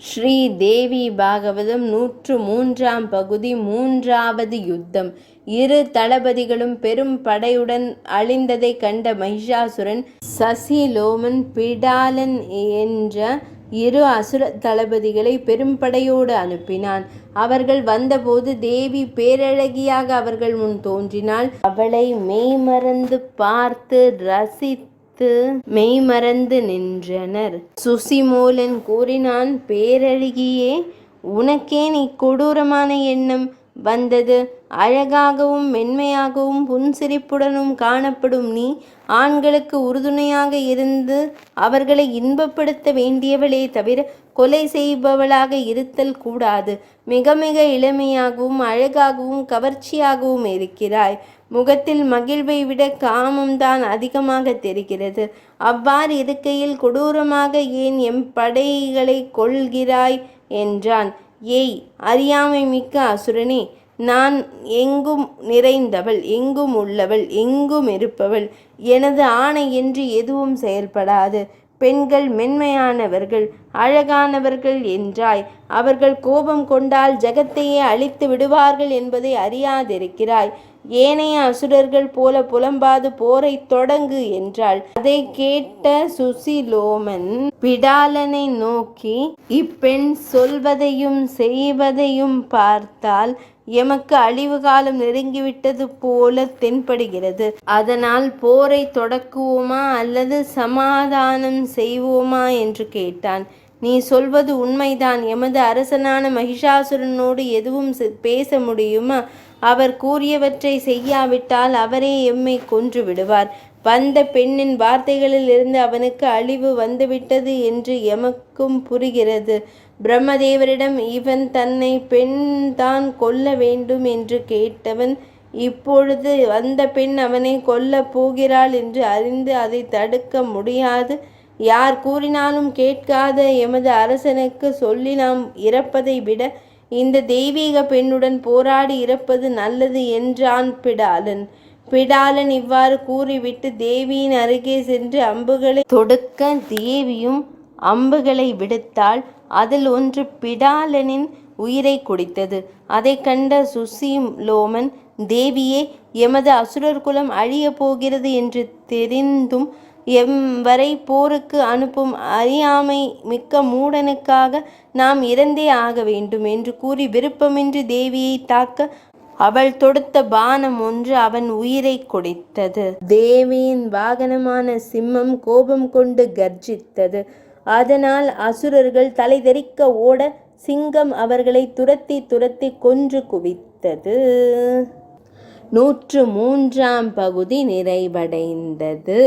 ஸ்ரீ தேவி பாகவதம் 103ஆம் பகுதி. 3வது யுத்தம். இரு தளபதிகளும் பெரும் படையுடன் அழிந்ததை கண்ட மகிஷாசுரன் சசிலோமன் பிடாலன் என்ற இரு அசுர தளபதிகளை பெரும்படையோடு அனுப்பினான். அவர்கள் வந்தபோது தேவி பேரழகியாக அவர்கள் முன் தோன்றினாள். அவளை மெய்மறந்து பார்த்து ரசித்து மெய்மறந்து நின்றனர். சுசிமோலன் கூறினான், பேரழகியே, உனக்கேன் இக்கொடூரமான எண்ணம் வந்தது? அழகாகவும் மென்மையாகவும் புன்சிரிப்புடனும் காணப்படும் நீ ஆண்களுக்கு உறுதுணையாக இருந்து அவர்களை இன்பப்படுத்த வேண்டியவளே தவிர கொலை செய்பவளாக இருத்தல் கூடாது. மிக மிக இளமையாகவும் அழகாகவும் கவர்ச்சியாகவும் இருக்கிறாய். முகத்தில் மகிழ்வை விட காமம்தான் அதிகமாக தெரிகிறது. அவ்வாறு இருக்கையில் கொடூரமாக ஏன் எம் படைகளை கொள்கிறாய் என்றான். ஏய் அறியாமை மிக்க அசுரனே, நான் எங்கும் நிறைந்தவள், எங்கும் உள்ளவள், எங்கும் இருப்பவள். எனது ஆணை என்று எதுவும் செயல்படாது. பெண்கள் மென்மையானவர்கள், அழகானவர்கள் என்றாய். அவர்கள் கோபம் கொண்டால் ஜகத்தையே அழித்து விடுவார்கள் என்பதை அறியாதிருக்கிறாய். ஏனைய அசுரர்கள் போல புலம்பாது போரை தொடங்கு என்றாள். அதை கேட்ட சுசிலோமன் பிடாலனை நோக்கி, இப்பெண் சொல்வதையும் செய்வதையும் பார்த்தால் எமக்கு அழிவு காலம் நெருங்கிவிட்டது போல தென்படுகிறது. அதனால் போரை தொடக்குவோமா அல்லது சமாதானம் செய்வோமா என்று கேட்டான். நீ சொல்வது உண்மைதான். எமது அரசனான மகிஷாசுரனோடு எதுவும் பேச முடியுமா? அவர் கூறியவற்றை செய்யாவிட்டால் அவரே எம்மை கொன்று விடுவார். வந்த பெண்ணின் வார்த்தைகளில் இருந்து அவனுக்கு அழிவு வந்துவிட்டது என்று எமக்கும் புரிகிறது. பிரம்மதேவரிடம் இவன் தன்னை பெண் தான் கொல்ல வேண்டும் என்று கேட்டவன் இப்பொழுது வந்த பெண் அவனை கொல்லப் போகிறாள் என்று அறிந்து அதை தடுக்க முடியாது. யார் கூறினாலும் கேட்காத எமது அரசனுக்கு சொல்லி நாம் இறப்பதை விட இந்த தெய்வீக பெண்ணுடன் போராடி இறப்பது நல்லது என்றான் பிடாலன். பிடாலன் இவ்வாறு கூறிவிட்டு தேவியின் அருகே சென்று அம்புகளை தொடுக்க தேவியும் அம்புகளை விடுத்தாள். அதில் ஒன்று பிடாலனின் உயிரை குடித்தது. அதை கண்ட சுசிலோமன், தேவியே, எமது அசுரர் குலம் அழிய போகிறது என்று தெரிந்தும் வரை போருக்கு அனுப்பும் அறியாமை மிக்க மூடனுக்காக நாம் இறந்தே ஆக வேண்டும் என்று கூறி விருப்பமின்றி தேவியை தாக்க அவள் தொடுத்த பானம் ஒன்று அவன் உயிரை குடித்தது. தேவியின் வாகனமான சிம்மம் கோபம் கொண்டு கர்ஜித்தது. அதனால் அசுரர்கள் தலை தெறிக்க ஓட சிங்கம் அவர்களை துரத்தி துரத்தி கொன்று குவித்தது. 103ஆம் பகுதி நிறைவடைந்தது.